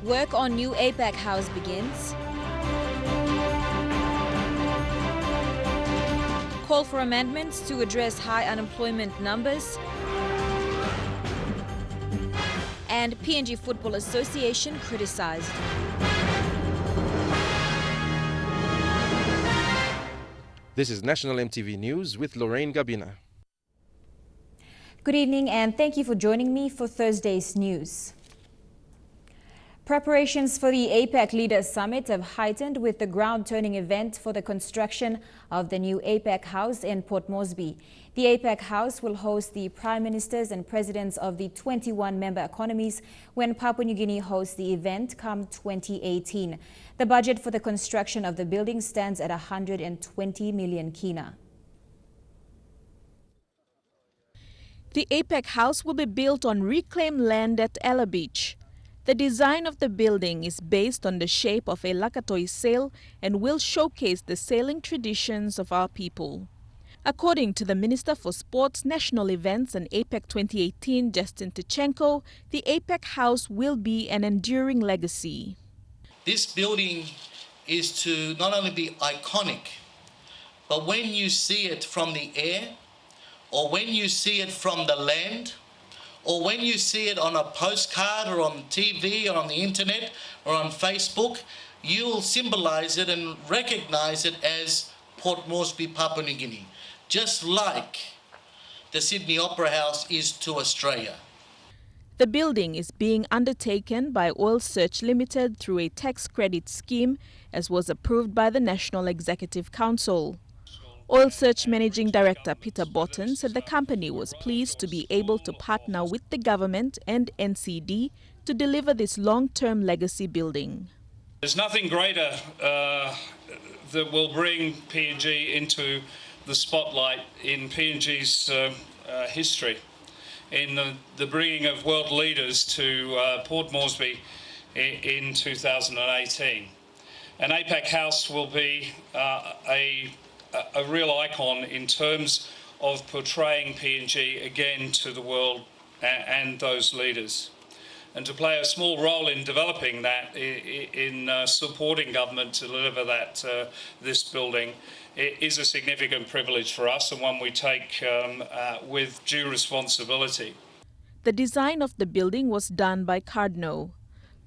Work on new APEC House begins. Call for amendments to address high unemployment numbers. And PNG Football Association criticised. This is National EMTV News with Lorraine Gabina. Good evening and thank you for joining me for Thursday's news. Preparations for the APEC Leaders Summit have heightened with the ground-turning event for the construction of the new APEC House in Port Moresby. The APEC House will host the Prime Ministers and Presidents of the 21 member economies when Papua New Guinea hosts the event come 2018. The budget for the construction of the building stands at 120 million kina. The APEC House will be built on reclaimed land at Ella Beach. The design of the building is based on the shape of a Lakatoi sail and will showcase the sailing traditions of our people. According to the Minister for Sports, National Events and APEC 2018, Justin Tichenko, the APEC House will be an enduring legacy. This building is to not only be iconic, but when you see it from the air, or when you see it from the land, or when you see it on a postcard or on TV or on the internet or on Facebook, you'll symbolize it and recognize it as Port Moresby, Papua New Guinea, just like the Sydney Opera House is to Australia. The building is being undertaken by Oil Search Limited through a tax credit scheme, as was approved by the National Executive Council. Oil Search Managing Director Peter Botten said the company was pleased to be able to partner with the government and NCD to deliver this long-term legacy building. There's nothing greater that will bring PNG into the spotlight in PNG's history, in the bringing of world leaders to Port Moresby in 2018. And APEC House will be a real icon in terms of portraying PNG again to the world and those leaders. And to play a small role in developing that, in supporting government to deliver this building, is a significant privilege for us and one we take with due responsibility. The design of the building was done by Cardno.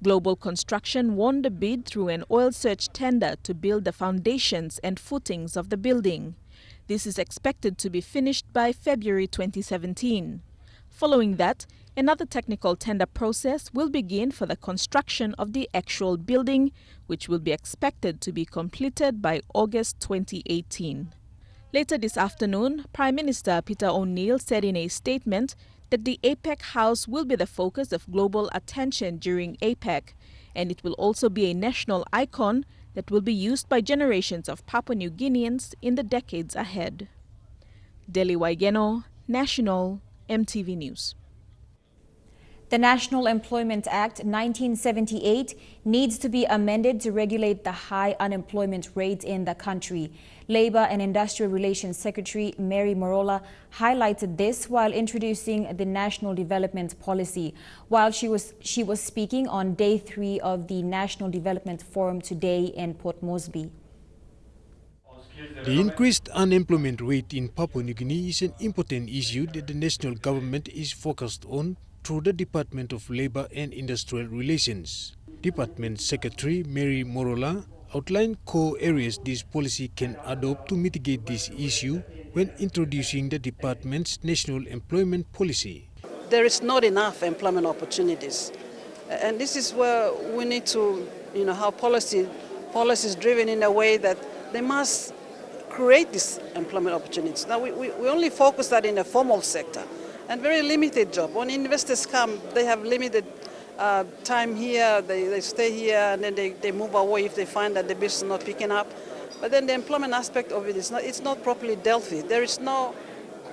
Global Construction won the bid through an oil search tender to build the foundations and footings of the building. This is expected to be finished by February 2017. Following that, another technical tender process will begin for the construction of the actual building, which will be expected to be completed by August 2018. Later this afternoon, Prime Minister Peter O'Neill said in a statement that the APEC House will be the focus of global attention during APEC, and it will also be a national icon that will be used by generations of Papua New Guineans in the decades ahead. Deli Waigeno, National EMTV News. The National Employment Act 1978 needs to be amended to regulate the high unemployment rate in the country. Labour and Industrial Relations Secretary Mary Morola highlighted this while introducing the National Development Policy, while she was speaking on Day 3 of the National Development Forum today in Port Moresby. The increased unemployment rate in Papua New Guinea is an important issue that the national government is focused on through the Department of Labour and Industrial Relations. Department Secretary Mary Morola outlined core areas this policy can adopt to mitigate this issue when introducing the department's national employment policy. There is not enough employment opportunities, and this is where we need to, have policy is driven in a way that they must create these employment opportunities. Now we only focus that in the formal sector, and very limited job. When investors come, they have limited time here, they stay here, and then they move away if they find that the business is not picking up. But then the employment aspect of it it's not properly dealt with. There is no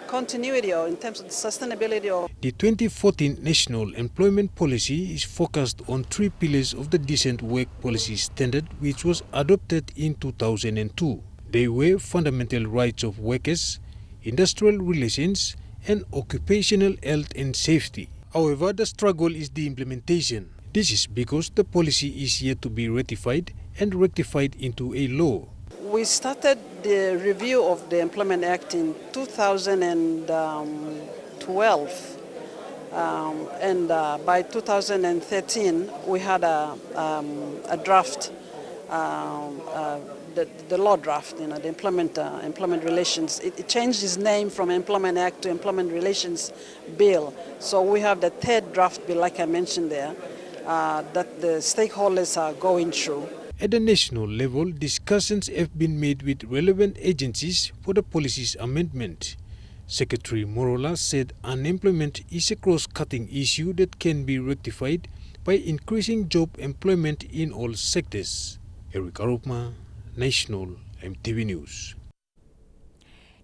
continuity or in terms of the sustainability. The 2014 National Employment Policy is focused on 3 pillars of the Decent Work Policy Standard, which was adopted in 2002. They were fundamental rights of workers, industrial relations, and occupational health and safety. However, the struggle is the implementation. This is because the policy is yet to be ratified and rectified into a law. We started the review of the Employment Act in 2012. By 2013, we had a draft, the law draft, the employment relations. It changed its name from Employment Act to Employment Relations Bill. So we have the third draft bill, like I mentioned there, that the stakeholders are going through. At the national level, discussions have been made with relevant agencies for the policy's amendment. Secretary Morola said unemployment is a cross-cutting issue that can be rectified by increasing job employment in all sectors. Eric Arupma, National EMTV News.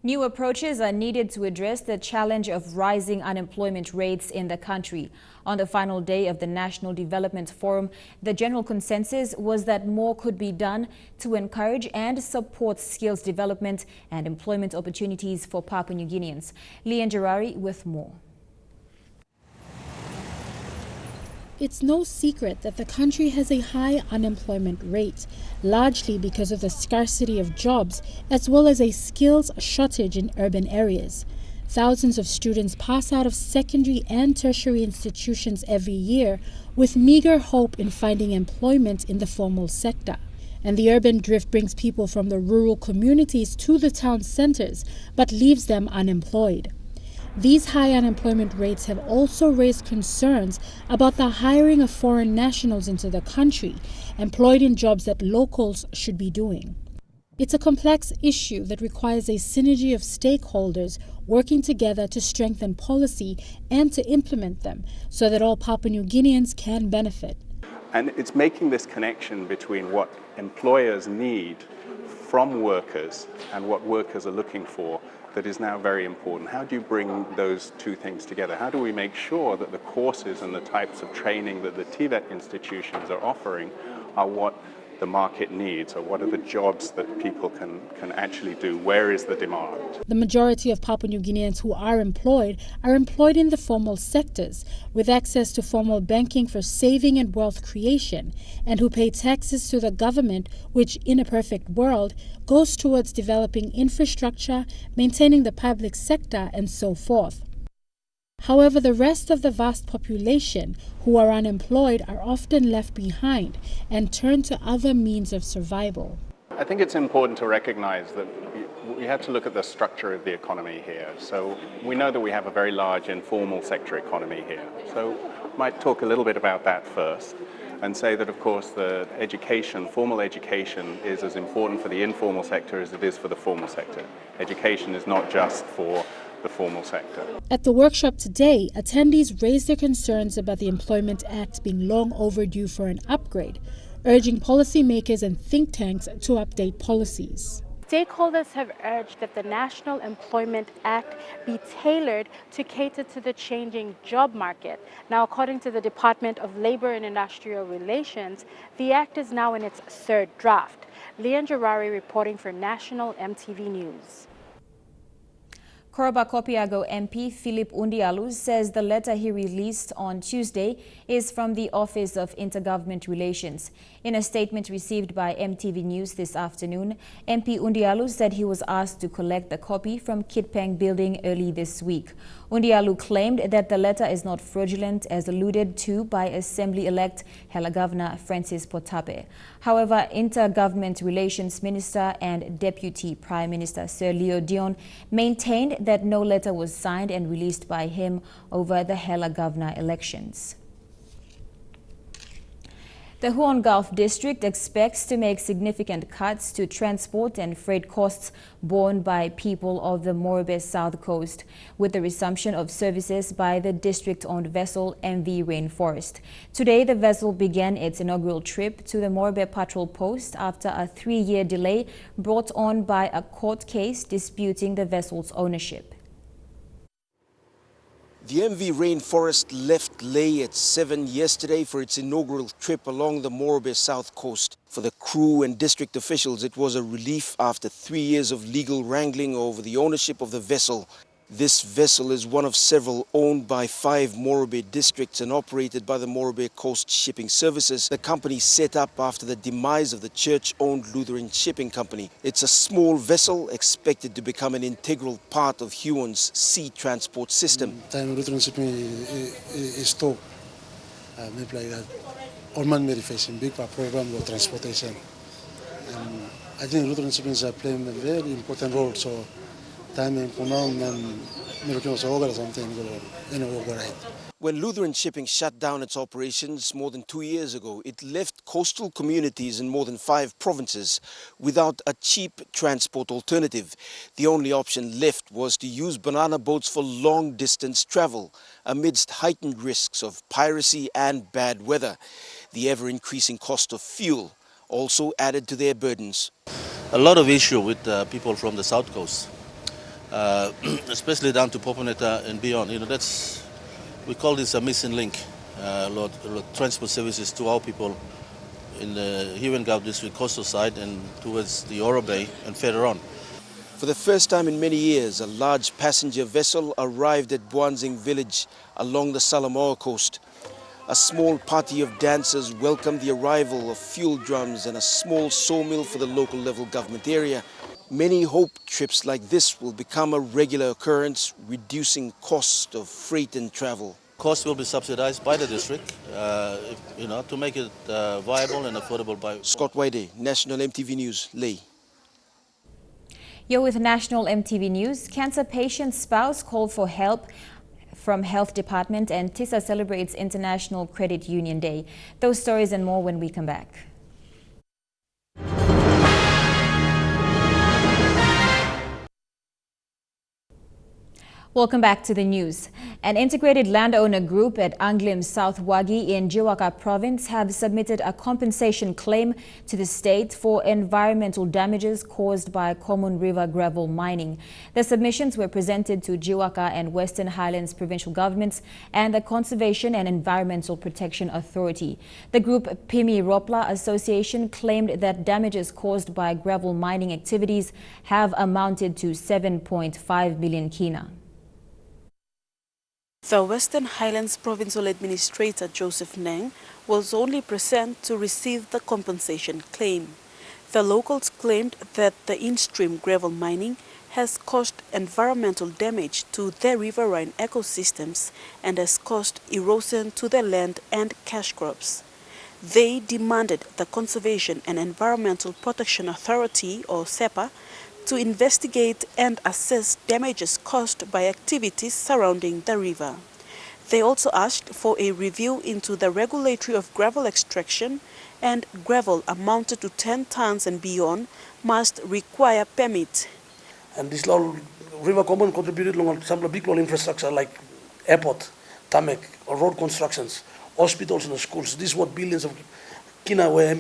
New approaches are needed to address the challenge of rising unemployment rates in the country. On the final day of the National Development Forum, the general consensus was that more could be done to encourage and support skills development and employment opportunities for Papua New Guineans. Lian Gerari with more. It's no secret that the country has a high unemployment rate, largely because of the scarcity of jobs as well as a skills shortage in urban areas. Thousands of students pass out of secondary and tertiary institutions every year with meager hope in finding employment in the formal sector. And the urban drift brings people from the rural communities to the town centers but leaves them unemployed. These high unemployment rates have also raised concerns about the hiring of foreign nationals into the country, employed in jobs that locals should be doing. It's a complex issue that requires a synergy of stakeholders working together to strengthen policy and to implement them so that all Papua New Guineans can benefit. And it's making this connection between what employers need from workers and what workers are looking for that is now very important. How do you bring those two things together? How do we make sure that the courses and the types of training that the TVET institutions are offering are what the market needs, or what are the jobs that people can actually do? Where is the demand? The majority of Papua New Guineans who are employed in the formal sectors, with access to formal banking for saving and wealth creation, and who pay taxes to the government, which, in a perfect world, goes towards developing infrastructure, maintaining the public sector, and so forth. However, the rest of the vast population who are unemployed are often left behind and turn to other means of survival. I think it's important to recognize that we have to look at the structure of the economy here. So we know that we have a very large informal sector economy here. So I might talk a little bit about that first and say that, of course, the education, formal education, is as important for the informal sector as it is for the formal sector. Education is not just for the formal sector. At the workshop today, attendees raised their concerns about the Employment Act being long overdue for an upgrade, urging policymakers and think tanks to update policies. Stakeholders have urged that the National Employment Act be tailored to cater to the changing job market. Now, according to the Department of Labor and Industrial Relations, the Act is now in its third draft. Lian Gerari reporting for National EMTV News. Koroba Kopiago MP Philip Undialu says the letter he released on Tuesday is from the Office of Intergovernment Relations. In a statement received by MTV News this afternoon, MP Undialu said he was asked to collect the copy from Kitpeng building early this week. Undialu claimed that the letter is not fraudulent as alluded to by Assembly-elect Hela Governor Francis Potape. However, Intergovernment Relations Minister and Deputy Prime Minister Sir Leo Dion maintained that no letter was signed and released by him over the Hela Governor elections. The Huon Gulf District expects to make significant cuts to transport and freight costs borne by people of the Morobe South Coast, with the resumption of services by the district-owned vessel MV Rainforest. Today, the vessel began its inaugural trip to the Morobe Patrol Post after a 3-year delay brought on by a court case disputing the vessel's ownership. The MV Rainforest left Lae at 7 yesterday for its inaugural trip along the Morobe South Coast. For the crew and district officials, it was a relief after 3 years of legal wrangling over the ownership of the vessel. This vessel is one of several owned by 5 Morobe districts and operated by the Morobe Coast Shipping Services, the company set up after the demise of the church-owned Lutheran Shipping Company. It's a small vessel expected to become an integral part of Huon's sea transport system. Time Lutheran Shipping is too. Maybe like that. Allman Mary facing big program of transportation. And I think Lutheran Shipping is playing a very important role. So time and when Lutheran Shipping shut down its operations more than 2 years ago, it left coastal communities in more than 5 provinces without a cheap transport alternative. The only option left was to use banana boats for long-distance travel amidst heightened risks of piracy and bad weather. The ever-increasing cost of fuel also added to their burdens. A lot of issue with people from the south coast. Especially down to Poponeta and beyond. We call this a missing link. Transport services to our people in the Huon Gulf District coastal side and towards the Oro Bay and further on. For the first time in many years, a large passenger vessel arrived at Buanzing village along the Salamoa coast. A small party of dancers welcomed the arrival of fuel drums and a small sawmill for the local level government area. Many hope trips like this will become a regular occurrence, reducing cost of freight and travel. Cost will be subsidized by the district, to make it viable and affordable by... Scott Waide, National MTV News, Ley. You're with National MTV News. Cancer patient spouse called for help from Health Department, and TISA celebrates International Credit Union Day. Those stories and more when we come back. Welcome back to the news. An integrated landowner group at Anglim South Wagi in Jiwaka province have submitted a compensation claim to the state for environmental damages caused by Common River gravel mining. The submissions were presented to Jiwaka and Western Highlands provincial governments and the Conservation and Environmental Protection Authority. The group PNG Football Association claimed that damages caused by gravel mining activities have amounted to 7.5 million kina. The Western Highlands Provincial Administrator Joseph Neng was only present to receive the compensation claim. The locals claimed that the in-stream gravel mining has caused environmental damage to their riverine ecosystems and has caused erosion to their land and cash crops. They demanded the Conservation and Environmental Protection Authority, or SEPA, to investigate and assess damages caused by activities surrounding the river. They also asked for a review into the regulatory of gravel extraction, and gravel amounted to 10 tons and beyond must require permit. And this river common contributed to some big infrastructure like airport, tarmac, or road constructions, hospitals and schools. This is what billions of kina were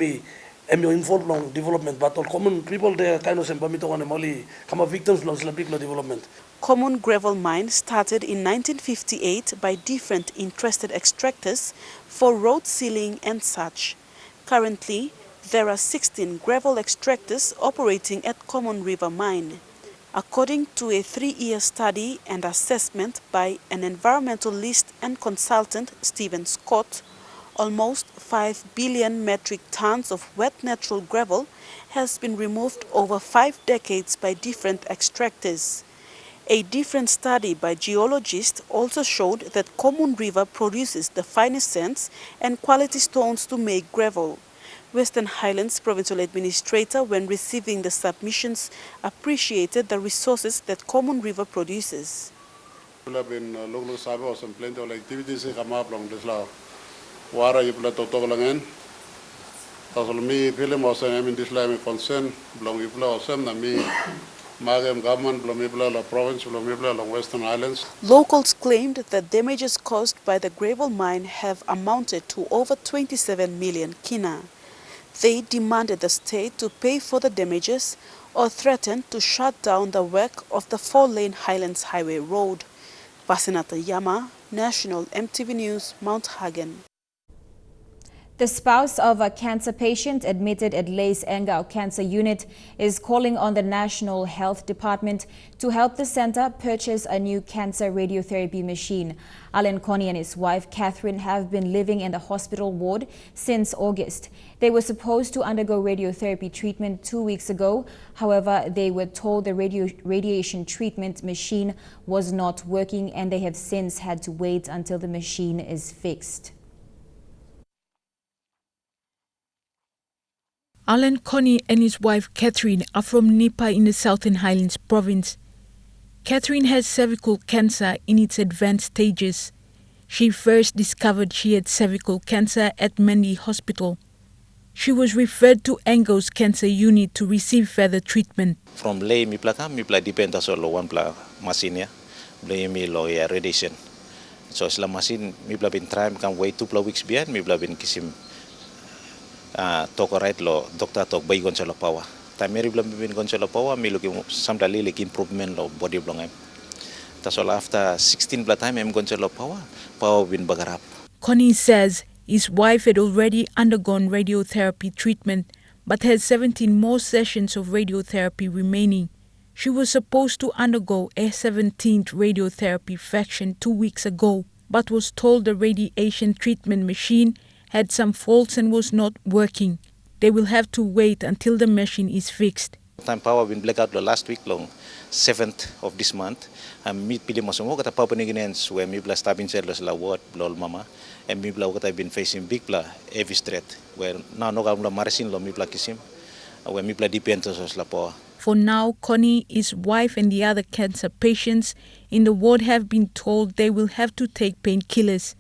involved in development, but all common people there kind of come victims of big development. Common gravel mine started in 1958 by different interested extractors for road sealing and such. Currently, there are 16 gravel extractors operating at Common River Mine. According to a 3-year study and assessment by an environmentalist and consultant, Stephen Scott, almost 5 billion metric tons of wet natural gravel has been removed over 5 decades by different extractors. A different study by geologists also showed that Common River produces the finest sands and quality stones to make gravel. Western Highlands Provincial Administrator, when receiving the submissions, appreciated the resources that Common River produces. We have been looking at some plenty of activities that come up along this law. Wara yipla toto langen. Tasol mi film also in this line concern belong yipla also na mi magam government belong yipla la province belong yipla la Western Islands. Locals claimed that damages caused by the gravel mine have amounted to over 27 million kina. They demanded the state to pay for the damages or threatened to shut down the work of the 4-lane Highlands Highway Road. Vasinata Yama, National MTV News, Mount Hagen. The spouse of a cancer patient admitted at Lay's Engau Cancer Unit is calling on the National Health Department to help the center purchase a new cancer radiotherapy machine. Alan Connie and his wife Catherine have been living in the hospital ward since August. They were supposed to undergo radiotherapy treatment 2 weeks ago. However, they were told the radiation treatment machine was not working, and they have since had to wait until the machine is fixed. Alan Connie and his wife Catherine are from Nipa in the Southern Highlands province. Catherine has cervical cancer in its advanced stages. She first discovered she had cervical cancer at Mendi Hospital. She was referred to Engau's cancer unit to receive further treatment. From lay mipla depend also lo one pla machine ya, lay mi lo ya radiation. So sila machine mipla bin try kan wait 2 weeks bian mipla bin kisim toko right lo doctor tok bay gonchalo power. Time mipla bin gonchalo power mi loki samda lili improvement lo body blong em. Tasol after 16 bla time em gonchalo power bin bagarap. Connie says his wife had already undergone radiotherapy treatment but has 17 more sessions of radiotherapy remaining. She was supposed to undergo a 17th radiotherapy fraction 2 weeks ago, but was told the radiation treatment machine had some faults and was not working. They will have to wait until the machine is fixed. Time power been blackout the last week long, 7th of this month. Meet pili mo kata papa niginens where mi bla stabin cellos la word lol mama and mi bla kata been facing big bla heavy threat where now no gamla marasin lo mi bla kisim where mi bla dipentos la power. For now, Connie, his wife and the other cancer patients in the ward have been told they will have to take painkillers.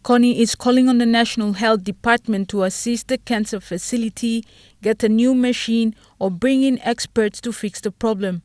Connie is calling on the National Health Department to assist the cancer facility, get a new machine or bring in experts to fix the problem.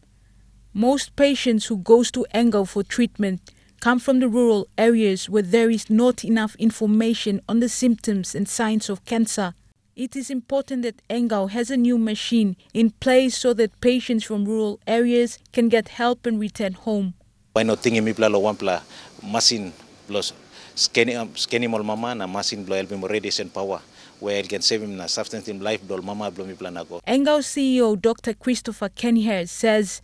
Most patients who goes to Engau for treatment come from the rural areas where there is not enough information on the symptoms and signs of cancer. It is important that Engau has a new machine in place so that patients from rural areas can get help and return home. Why not thinking mi bla lo one pla machine plus scanning mol mama na machine blow help him radiation power where it can save him na substantive life dol mama blow mi plan go. Engau CEO Dr. Christopher Kenher says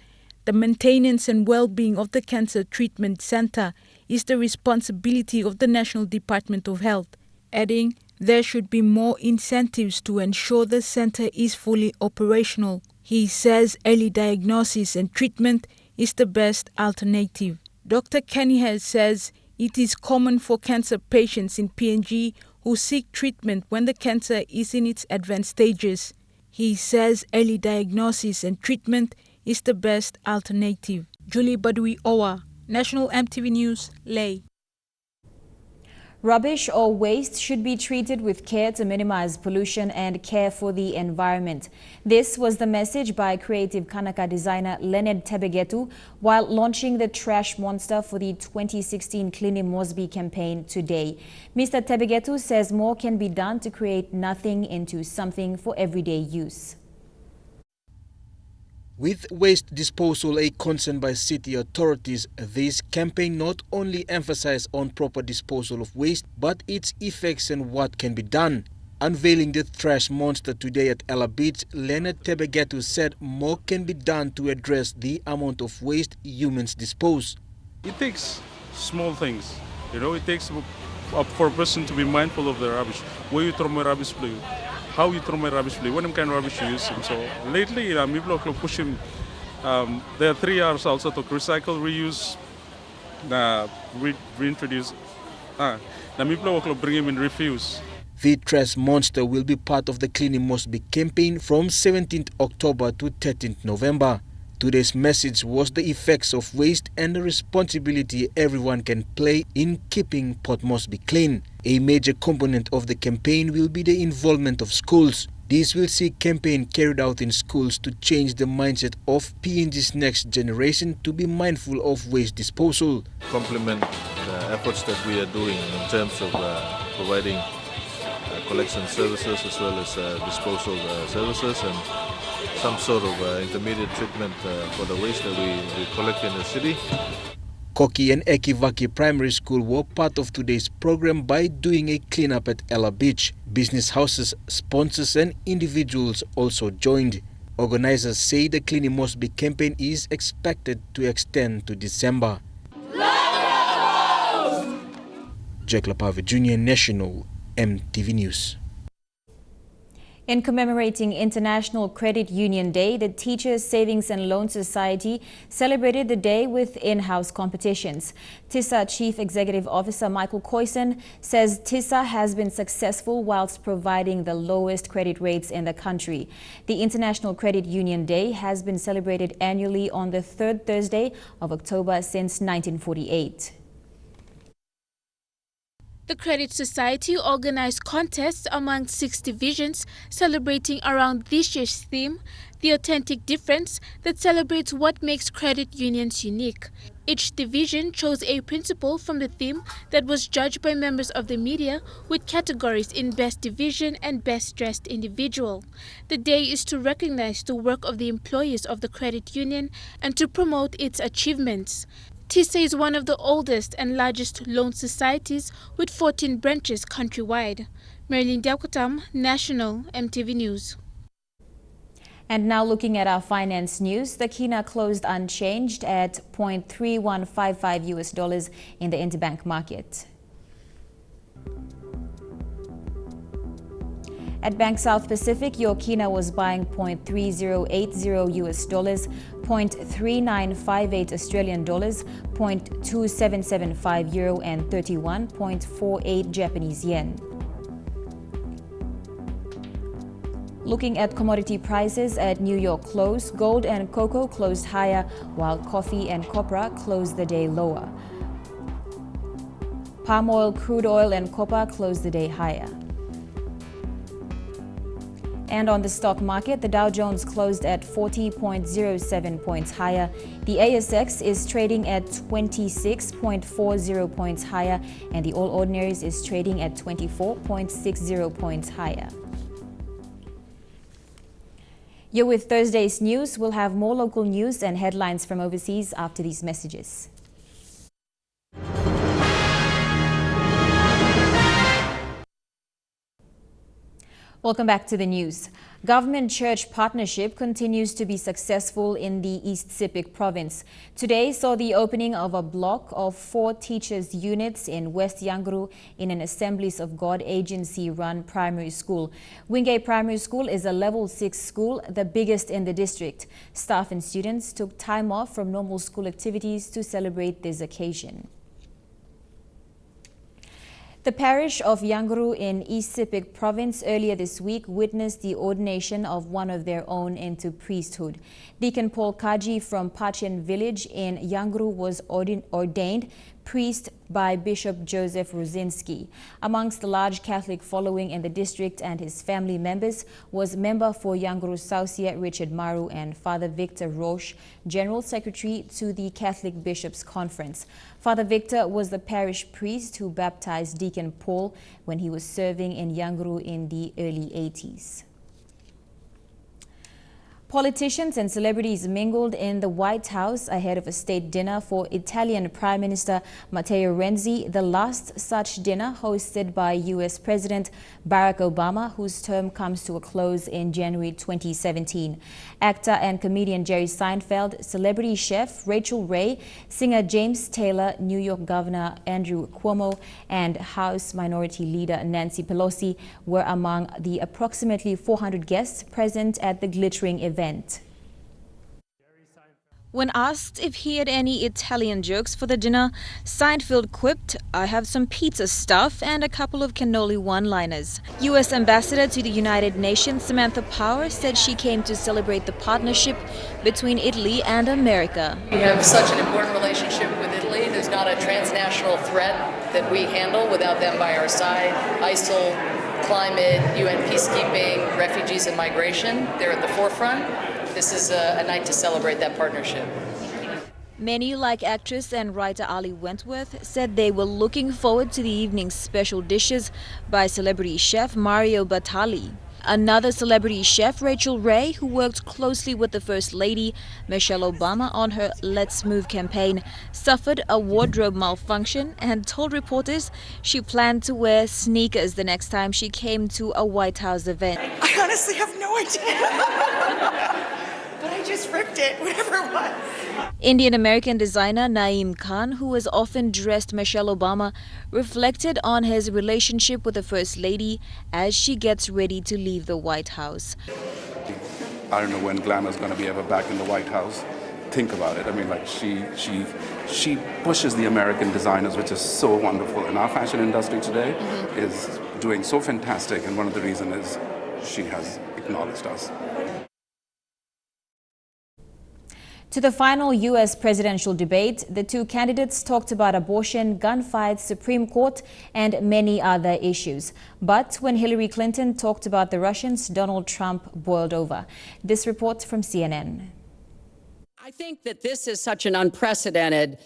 the maintenance and well-being of the cancer treatment center is the responsibility of the National Department of Health, adding there should be more incentives to ensure the center is fully operational. He says early diagnosis and treatment is the best alternative. Dr. Kenher says it is common for cancer patients in PNG who seek treatment when the cancer is in its advanced stages. He says early diagnosis and treatment is the best alternative. Julie Badui Owa, National EMTV News, Lay. Rubbish or waste should be treated with care to minimize pollution and care for the environment. This was the message by creative Kanaka designer Leonard Tebegetu while launching the Trash Monster for the 2016 Clean Mosby campaign today. Mr. Tebegetu says more can be done to create nothing into something for everyday use. With waste disposal a concern by city authorities, this campaign not only emphasizes on proper disposal of waste, but its effects and what can be done. Unveiling the Trash Monster today at Ella Beach, Leonard Tebegetu said more can be done to address the amount of waste humans dispose. It takes small things, it takes for a person to be mindful of the rubbish. Where you throw my rubbish, please. How you throw my rubbish, what kind of rubbish you use. So lately, people are pushing. There are 3 R's also to recycle, reuse, reintroduce. People are bringing in refuse. The Trash Monster will be part of the Clean Mosby campaign from 17th October to 13th November. Today's message was the effects of waste and the responsibility everyone can play in keeping Port Mosby clean. A major component of the campaign will be the involvement of schools. This will see campaign carried out in schools to change the mindset of PNG's next generation to be mindful of waste disposal. Complement the efforts that we are doing in terms of providing collection services as well as disposal services and some sort of intermediate treatment for the waste that we collect in the city. Koki and Ekivaki Primary School were part of today's program by doing a cleanup at Ella Beach. Business houses, sponsors and individuals also joined. Organizers say the Clean Mosby campaign is expected to extend to December. Jack Lapave Jr., National MTV News. In commemorating International Credit Union Day, the Teachers Savings and Loan Society celebrated the day with in-house competitions. TISA Chief Executive Officer Michael Coyson says TISA has been successful whilst providing the lowest credit rates in the country. The International Credit Union Day has been celebrated annually on the third Thursday of October since 1948. The Credit Society organized contests among 6 divisions celebrating around this year's theme, The Authentic Difference, that celebrates what makes credit unions unique. Each division chose a principal from the theme that was judged by members of the media with categories in Best Division and Best Dressed Individual. The day is to recognize the work of the employees of the credit union and to promote its achievements. TISA is one of the oldest and largest loan societies with 14 branches countrywide. Marilyn Diakotam, National MTV News. And now looking at our finance news, the Kina closed unchanged at $0.3155 in the interbank market. At Bank South Pacific, your Kina was buying $0.3080, $0.3958 Australian dollars, $0.2775 euro and 31.48 Japanese yen. Looking at commodity prices at New York close, gold and cocoa closed higher, while coffee and copra closed the day lower. Palm oil, crude oil and copper closed the day higher. And on the stock market, the Dow Jones closed at 40.07 points higher. The ASX is trading at 26.40 points higher, and the All Ordinaries is trading at 24.60 points higher. You're with Thursday's news. We'll have more local news and headlines from overseas after these messages. Welcome back to the news. Government-church partnership continues to be successful in the East Sepik province. Today saw the opening of a block of 4 teachers' units in West Yanguru in an Assemblies of God agency-run primary school. Wingate Primary School is a level 6 school, the biggest in the district. Staff and students took time off from normal school activities to celebrate this occasion. The parish of Yanguru in East Sepik province earlier this week witnessed the ordination of one of their own into priesthood. Deacon Paul Kaji from Pachen village in Yanguru was ordained priest by Bishop Joseph Ruzinski. Amongst the large Catholic following in the district and his family members was member for Yanguru Sausia Richard Maru and Father Victor Roche, General Secretary to the Catholic Bishops' Conference. Father Victor was the parish priest who baptized Deacon Paul when he was serving in Yanguru in the early 80s. Politicians and celebrities mingled in the White House ahead of a state dinner for Italian Prime Minister Matteo Renzi, the last such dinner hosted by U.S. President Barack Obama, whose term comes to a close in January 2017. Actor and comedian Jerry Seinfeld, celebrity chef Rachel Ray, singer James Taylor, New York Governor Andrew Cuomo, and House Minority Leader Nancy Pelosi were among the approximately 400 guests present at the glittering event. When asked if he had any Italian jokes for the dinner, Seinfeld quipped, "I have some pizza stuff and a couple of cannoli one-liners." U.S. Ambassador to the United Nations Samantha Power said she came to celebrate the partnership between Italy and America. We have such an important relationship with Italy. There's not a transnational threat that we handle without them by our side. ISIL, climate, UN peacekeeping, refugees and migration, they're at the forefront. This is a night to celebrate that partnership. Many, like actress and writer Ali Wentworth, said they were looking forward to the evening's special dishes by celebrity chef Mario Batali. Another celebrity chef, Rachel Ray, who worked closely with the First Lady, Michelle Obama, on her Let's Move campaign, suffered a wardrobe malfunction and told reporters she planned to wear sneakers the next time she came to a White House event. I honestly have no idea. But I just ripped it, whatever it was. Indian-American designer Naeem Khan, who has often dressed Michelle Obama, reflected on his relationship with the First Lady as she gets ready to leave the White House. I don't know when glamour's going to be ever back in the White House. Think about it. I mean, like she pushes the American designers, which is so wonderful. And our fashion industry today is doing so fantastic. And one of the reasons is she has acknowledged us. To the final U.S. presidential debate, the two candidates talked about abortion, gunfights, Supreme Court, and many other issues. But when Hillary Clinton talked about the Russians, Donald Trump boiled over. This report from CNN. I think that this is such an unprecedented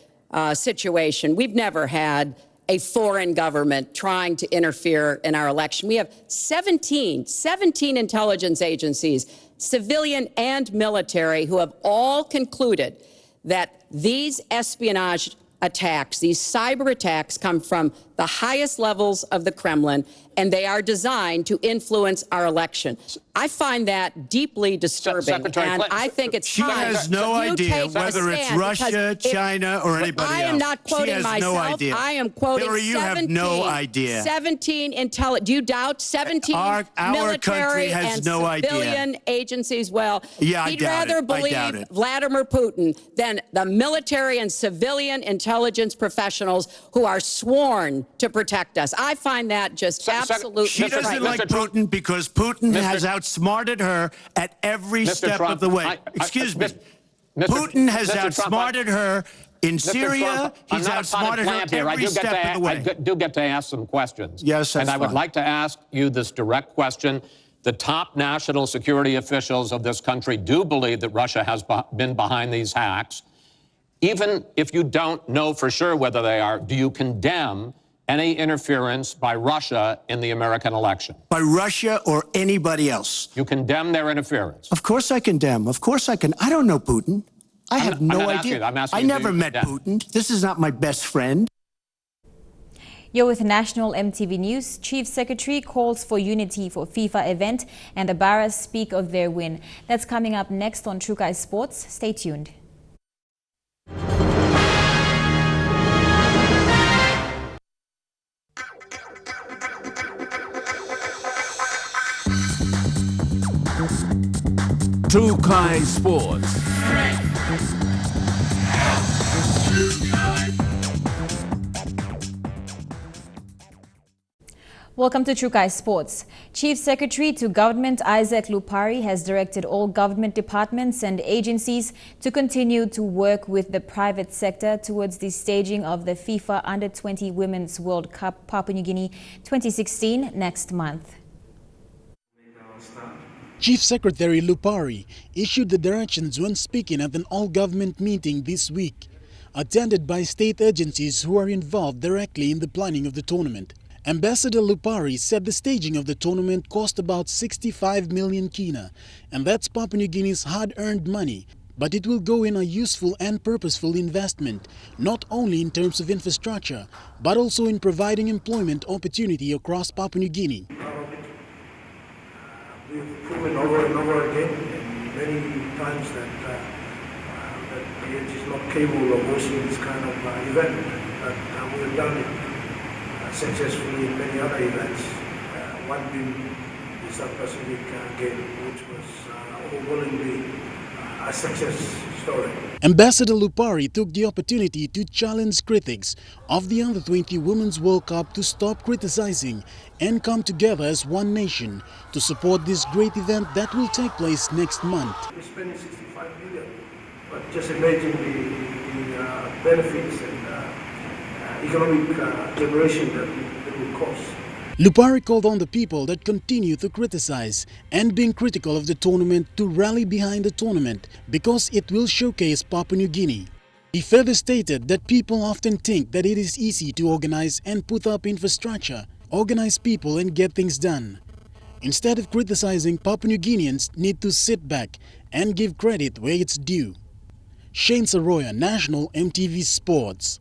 situation. We've never had a foreign government trying to interfere in our election. We have 17 intelligence agencies, civilian and military, who have all concluded that these espionage attacks, these cyber attacks, come from the highest levels of the Kremlin, and they are designed to influence our election. I find that deeply disturbing, and I think it's time. She has no idea whether it's Russia, China, or anybody else. I am not quoting myself. No idea. I am quoting Hillary, you have no idea. 17 do you doubt 17 our military has and no civilian agencies? Well, yeah, he'd rather believe Vladimir Putin than the military and civilian intelligence professionals who are sworn to protect us. I find that just absolutely She doesn't like Putin because Putin has outsmarted her at every step of the way. Excuse me. Putin has outsmarted her in Syria. He's outsmarted her every step of the way. I do get to ask some questions. Yes, that's and I would like to ask you this direct question. The top national security officials of this country do believe that Russia has been behind these hacks. Even if you don't know for sure whether they are, do you condemn any interference by Russia in the American election? By Russia or anybody else? You condemn their interference? Of course I condemn. Of course I can. I don't know Putin. I have no idea. I never met Putin. This is not my best friend. You're with National MTV News. Chief Secretary calls for unity for FIFA event, and the Barras speak of their win. That's coming up next on True Guys Sports. Stay tuned. True Kai Sports. Welcome to True Guys Sports. Chief Secretary to Government Isaac Lupari has directed all government departments and agencies to continue to work with the private sector towards the staging of the FIFA Under-20 Women's World Cup Papua New Guinea 2016 next month. Chief Secretary Lupari issued the directions when speaking at an all-government meeting this week, attended by state agencies who are involved directly in the planning of the tournament. Ambassador Lupari said the staging of the tournament cost about 65 million kina, and that's Papua New Guinea's hard-earned money. But it will go in a useful and purposeful investment, not only in terms of infrastructure, but also in providing employment opportunity across Papua New Guinea. We've proven over and over again, and many times that PNG is not capable of hosting this kind of event, but we have done it successfully in many other events. One being the South Pacific game, which was overwhelmingly a success story. Ambassador Lupari took the opportunity to challenge critics of the Under-20 Women's World Cup to stop criticizing and come together as one nation to support this great event that will take place next month. We're spending 65 million, but just imagine the benefits and economic generation that it will cost. Lupari called on the people that continue to criticize and being critical of the tournament to rally behind the tournament because it will showcase Papua New Guinea. He further stated that people often think that it is easy to organize and put up infrastructure, organize people and get things done. Instead of criticizing, Papua New Guineans need to sit back and give credit where it's due. Shane Saroya, National EMTV Sports.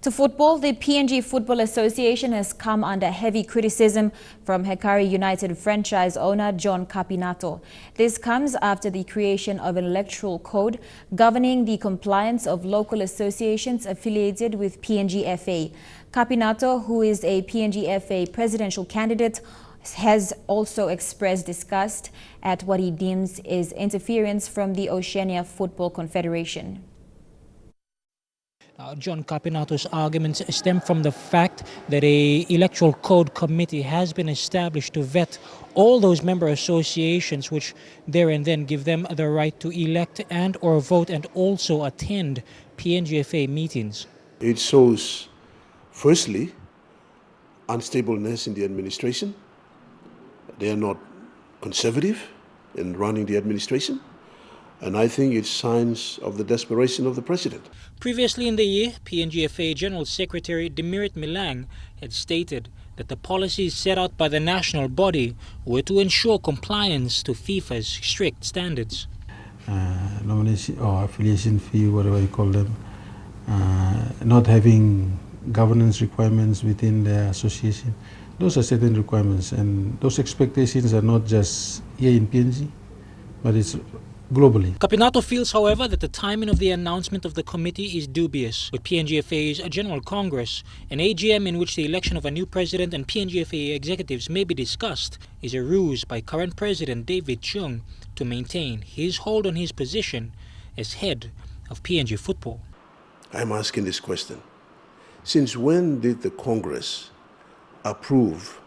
To football, the PNG Football Association has come under heavy criticism from Hekari United franchise owner John Capinato. This comes after the creation of an electoral code governing the compliance of local associations affiliated with PNG FA. Capinato, who is a PNG FA presidential candidate, has also expressed disgust at what he deems is interference from the Oceania Football Confederation. John Capinato's arguments stem from the fact that an electoral code committee has been established to vet all those member associations, which there and then give them the right to elect and or vote and also attend PNGFA meetings. It shows, firstly, unstableness in the administration. They are not conservative in running the administration. And I think it's signs of the desperation of the president. Previously in the year, PNGFA General Secretary Demirit Milang had stated that the policies set out by the national body were to ensure compliance to FIFA's strict standards. Nomination or affiliation fee, whatever you call them, not having governance requirements within the association. Those are certain requirements, and those expectations are not just here in PNG, but it's globally. Capinato feels, however, that the timing of the announcement of the committee is dubious, with PNGFA's General Congress, an AGM in which the election of a new president and PNGFA executives may be discussed, is a ruse by current President David Chung to maintain his hold on his position as head of PNG football. I'm asking this question. Since when did the Congress approve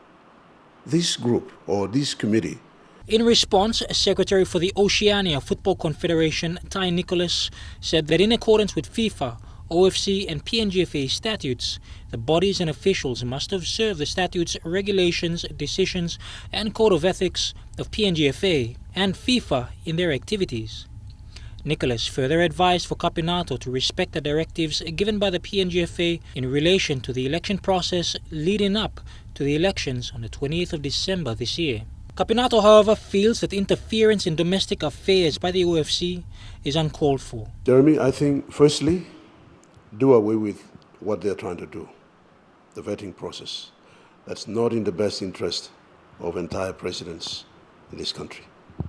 this group or this committee? In response, Secretary for the Oceania Football Confederation, Ty Nicholas, said that in accordance with FIFA, OFC and PNGFA statutes, the bodies and officials must observe the statutes, regulations, decisions and code of ethics of PNGFA and FIFA in their activities. Nicholas further advised for Capinato to respect the directives given by the PNGFA in relation to the election process leading up to the elections on the 28th of December this year. Capinato, however, feels that interference in domestic affairs by the OFC is uncalled for. Jeremy, I think, firstly, do away with what they're trying to do, the vetting process. That's not in the best interest of entire presidents in this country.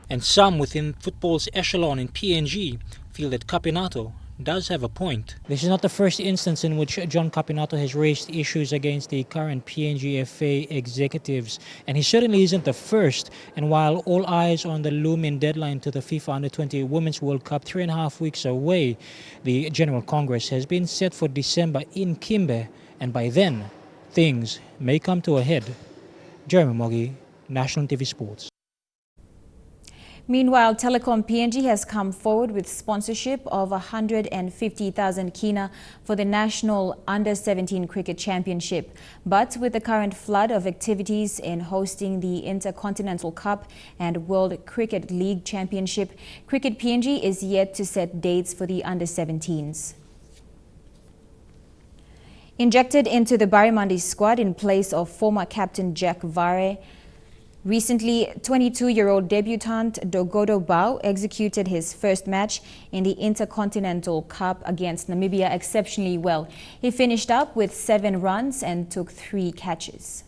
And some within football's echelon in PNG feel that Capinato does have a point. This is not the first instance in which John Capinato has raised issues against the current PNGFA executives, and he certainly isn't the first. And while all eyes are on the looming deadline to the FIFA Under-20 Women's World Cup 3.5 weeks away, the General Congress has been set for December in Kimbe, and by then, things may come to a head. Jeremy Mogi, National TV Sports. Meanwhile, Telecom PNG has come forward with sponsorship of 150,000 kina for the National Under-17 Cricket Championship. But with the current flood of activities in hosting the Intercontinental Cup and World Cricket League Championship, Cricket PNG is yet to set dates for the Under-17s. Injected into the Barimandi squad in place of former captain Jack Vare, recently, 22-year-old debutant Dogodo Bao executed his first match in the Intercontinental Cup against Namibia exceptionally well. He finished up with 7 runs and took 3 catches.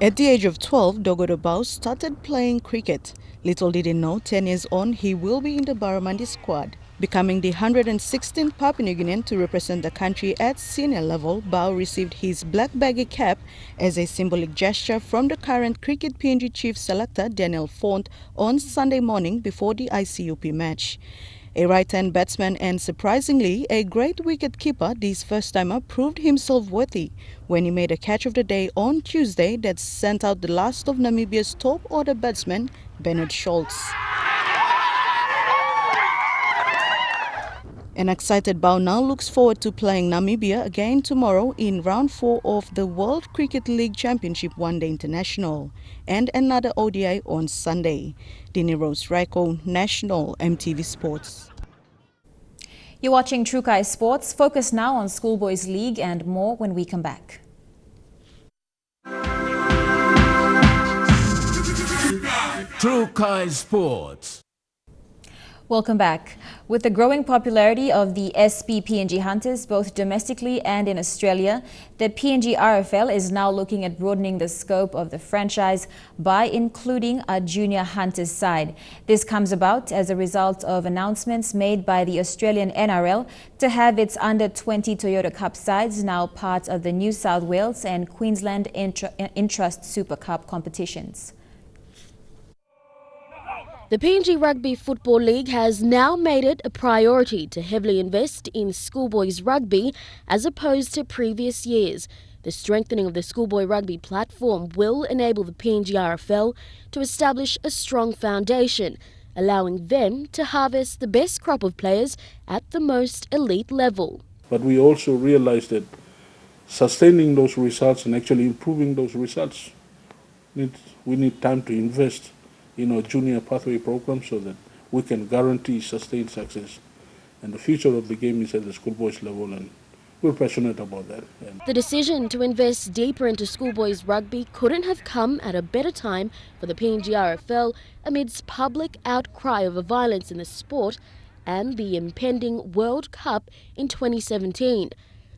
At the age of 12, Dogodo Bao started playing cricket. Little did he know, 10 years on, he will be in the Baramandi squad. Becoming the 116th Papua New Guinean to represent the country at senior level, Bao received his black baggy cap as a symbolic gesture from the current Cricket PNG chief selector Daniel Font on Sunday morning before the ICUP match. A right-hand batsman and, surprisingly, a great wicket-keeper, this first-timer proved himself worthy when he made a catch of the day on Tuesday that sent out the last of Namibia's top-order batsman, Bernard Schultz. An excited Bao now looks forward to playing Namibia again tomorrow in round 4 of the World Cricket League Championship One Day International and another ODI on Sunday. Dini Rose Raiko, National EMTV Sports. You're watching Trukai Sports. Focus now on Schoolboys League and more when we come back. True Kai Sports. Welcome back. With the growing popularity of the SP PNG Hunters, both domestically and in Australia, the PNG RFL is now looking at broadening the scope of the franchise by including a junior Hunters side. This comes about as a result of announcements made by the Australian NRL to have its under-20 Toyota Cup sides now part of the New South Wales and Queensland Intrust Super Cup competitions. The PNG Rugby Football League has now made it a priority to heavily invest in schoolboys rugby as opposed to previous years. The strengthening of the schoolboy rugby platform will enable the PNG RFL to establish a strong foundation, allowing them to harvest the best crop of players at the most elite level. But we also realize that sustaining those results and actually improving those results, we need time to invest in our junior pathway program so that we can guarantee sustained success. And the future of the game is at the schoolboys level, and we're passionate about that. The decision to invest deeper into schoolboys rugby couldn't have come at a better time for the PNG RFL amidst public outcry over violence in the sport and the impending World Cup in 2017.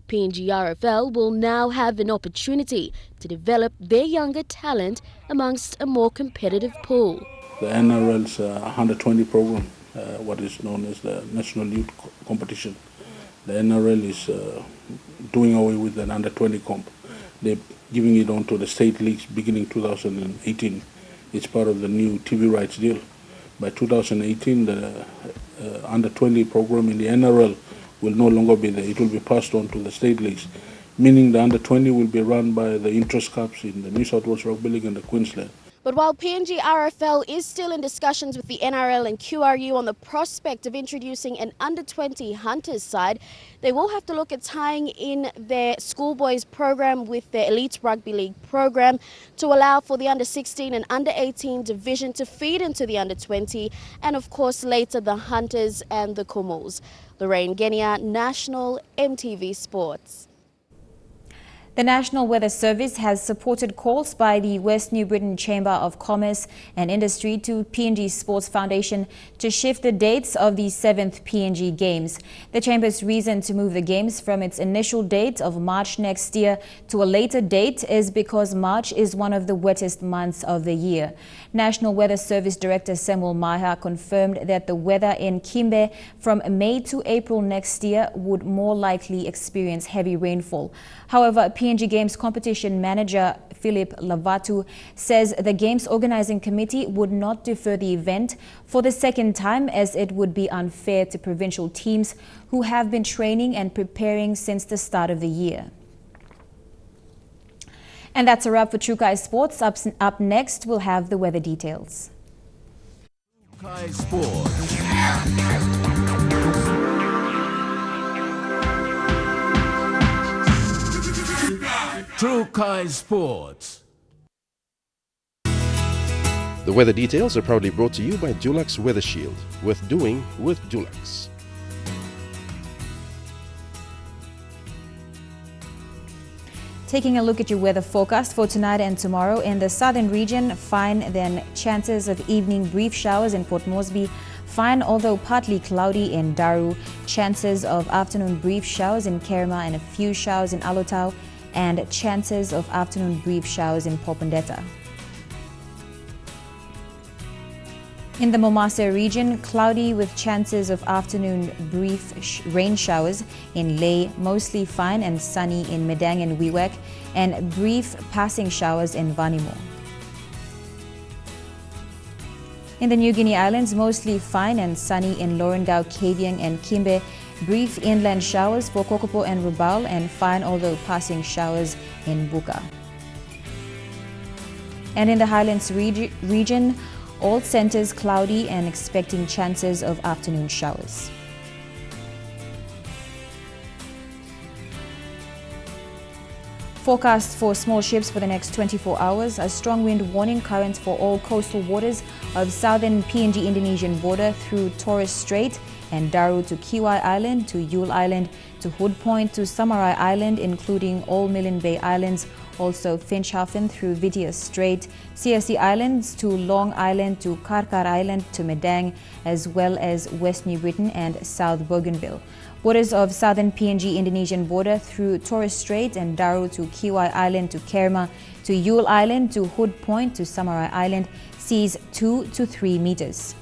PNG RFL will now have an opportunity to develop their younger talent amongst a more competitive pool. The NRL's 120 program, what is known as the National Youth Competition. The NRL is doing away with an under-20 comp. They're giving it on to the state leagues beginning 2018. It's part of the new TV rights deal. By 2018, the under-20 program in the NRL will no longer be there. It will be passed on to the state leagues, meaning the under-20 will be run by the Intrust Cups in the New South Wales Rugby League and the Queensland. But while PNG RFL is still in discussions with the NRL and QRU on the prospect of introducing an under-20 Hunters side, they will have to look at tying in their schoolboys program with their Elite Rugby League program to allow for the under-16 and under-18 division to feed into the under-20 and of course later the Hunters and the Kumals. Lorraine Genia, National EMTV Sports. The National Weather Service has supported calls by the West New Britain Chamber of Commerce and Industry to PNG Sports Foundation to shift the dates of the 7th PNG Games. The Chamber's reason to move the Games from its initial date of March next year to a later date is because March is one of the wettest months of the year. National Weather Service Director Samuel Maha confirmed that the weather in Kimbe from May to April next year would more likely experience heavy rainfall. However, PNG Games Competition Manager Philip Lavatu says the Games Organizing Committee would not defer the event for the second time as it would be unfair to provincial teams who have been training and preparing since the start of the year. And that's a wrap for True Kai Sports. Up next, we'll have the weather details. True Kai Sports. True Kai Sports. The weather details are proudly brought to you by Dulux Weather Shield. Worth doing with Dulux. Taking a look at your weather forecast for tonight and tomorrow. In the southern region, fine, then chances of evening brief showers in Port Moresby. Fine, although partly cloudy in Daru. Chances of afternoon brief showers in Kerma and a few showers in Alotau. And chances of afternoon brief showers in Popondetta. In the Momase region, cloudy with chances of afternoon brief rain showers in Ley, mostly fine and sunny in Medang and Wewak, and brief passing showers in Vanimo. In the New Guinea Islands, mostly fine and sunny in Lorengau, Kavieng and Kimbe, brief inland showers for Kokopo and Rabaul, and fine although passing showers in Buka. And in the Highlands region, all centers cloudy and expecting chances of afternoon showers. Forecast for small ships for the next 24 hours. A strong wind warning current for all coastal waters of southern PNG Indonesian border through Torres Strait and Daru to Kiwai Island to Yule Island to Hood Point to Samarai Island, including all Milne Bay Islands, also Finschhafen through Vitius Strait, CSE Islands to Long Island to Karkar Island to Medang, as well as West New Britain and South Bougainville. Waters of southern PNG Indonesian border through Torres Strait and Daru to Kiwai Island to Kerma to Yule Island to Hood Point to Samarai Island, seas 2 to 3 meters.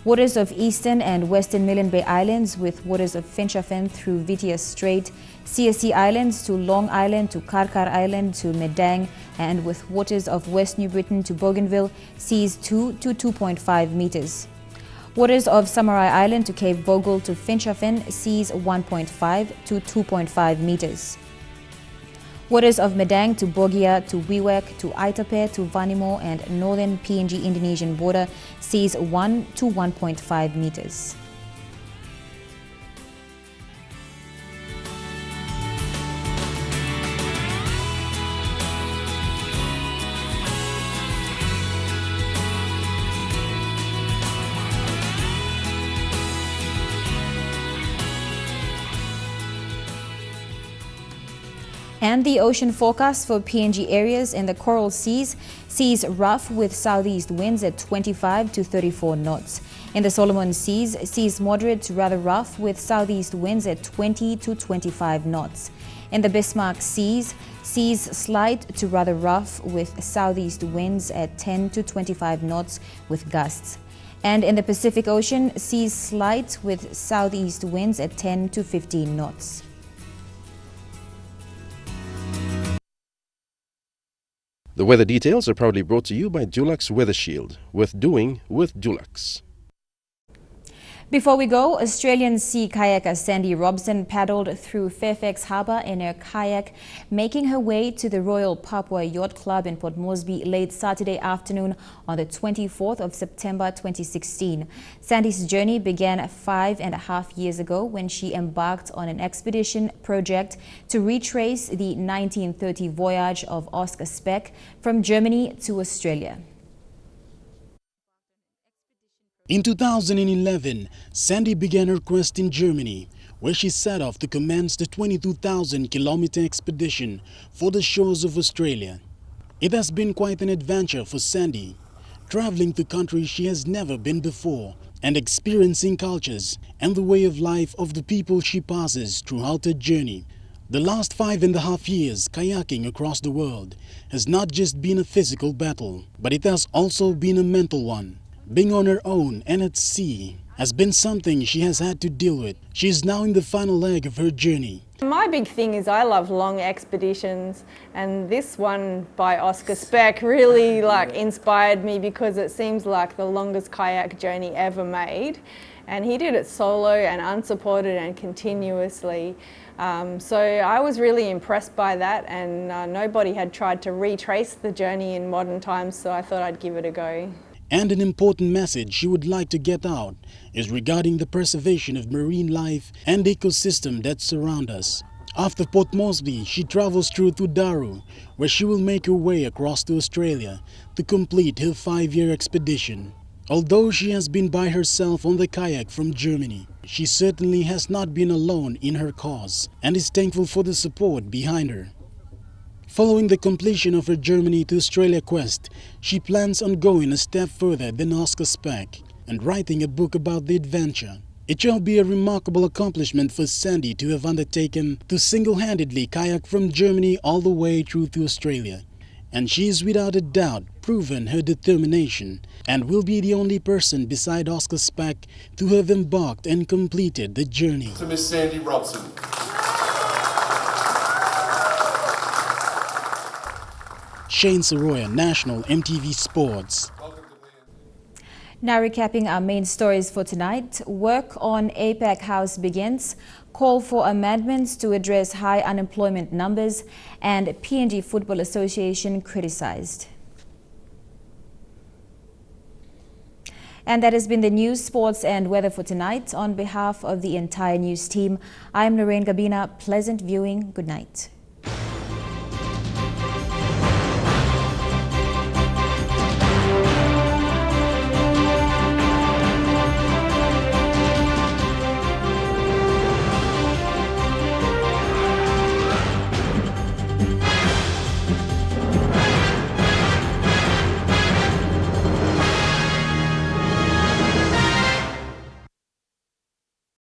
Waters of eastern and western Milne Bay Islands with waters of Finschhafen through Vitius Strait, CSE Islands to Long Island to Karkar Island to Medang, and with waters of West New Britain to Bougainville, seas 2 to 2.5 meters. Waters of Samarai Island to Cape Vogel to Finschhafen, seas 1.5 to 2.5 meters. Waters of Medang to Bogia to Wewak to Aitape to Vanimo and northern PNG Indonesian border, seas 1 to 1.5 meters. And the ocean forecast for PNG areas in the Coral Seas sees rough with southeast winds at 25 to 34 knots. In the Solomon Seas, seas moderate to rather rough with southeast winds at 20 to 25 knots. In the Bismarck Seas, seas slight to rather rough with southeast winds at 10 to 25 knots with gusts. And in the Pacific Ocean, seas slight with southeast winds at 10 to 15 knots. The weather details are proudly brought to you by Dulux Weather Shield, with doing with Dulux. Before we go, Australian sea kayaker Sandy Robson paddled through Fairfax Harbour in her kayak, making her way to the Royal Papua Yacht Club in Port Moresby late Saturday afternoon on the 24th of September 2016. Sandy's journey began 5.5 years ago when she embarked on an expedition project to retrace the 1930 voyage of Oscar Speck from Germany to Australia. In 2011, Sandy began her quest in Germany, where she set off to commence the 22,000-kilometer expedition for the shores of Australia. It has been quite an adventure for Sandy, traveling to countries she has never been before and experiencing cultures and the way of life of the people she passes throughout her journey. The last 5.5 years kayaking across the world has not just been a physical battle, but it has also been a mental one. Being on her own and at sea has been something she has had to deal with. She is now in the final leg of her journey. My big thing is I love long expeditions, and this one by Oscar Speck really inspired me because it seems like the longest kayak journey ever made, and he did it solo and unsupported and continuously. So I was really impressed by that, and nobody had tried to retrace the journey in modern times, so I thought I'd give it a go. And an important message she would like to get out is regarding the preservation of marine life and ecosystem that surround us. After Port Moresby, she travels through to Daru, where she will make her way across to Australia to complete her 5-year expedition. Although she has been by herself on the kayak from Germany, she certainly has not been alone in her cause and is thankful for the support behind her. Following the completion of her Germany to Australia quest, she plans on going a step further than Oscar Speck and writing a book about the adventure. It shall be a remarkable accomplishment for Sandy to have undertaken to single-handedly kayak from Germany all the way through to Australia. And she is without a doubt proven her determination and will be the only person beside Oscar Speck to have embarked and completed the journey. To Miss Sandy Robson. Shane Soroya, National EMTV Sports. Now recapping our main stories for tonight. Work on APEC Haus begins, call for amendments to address high unemployment numbers, and PNG Football Association criticized. And that has been the news, sports and weather for tonight. On behalf of the entire news team, I'm Lorraine Gabina. Pleasant viewing. Good night.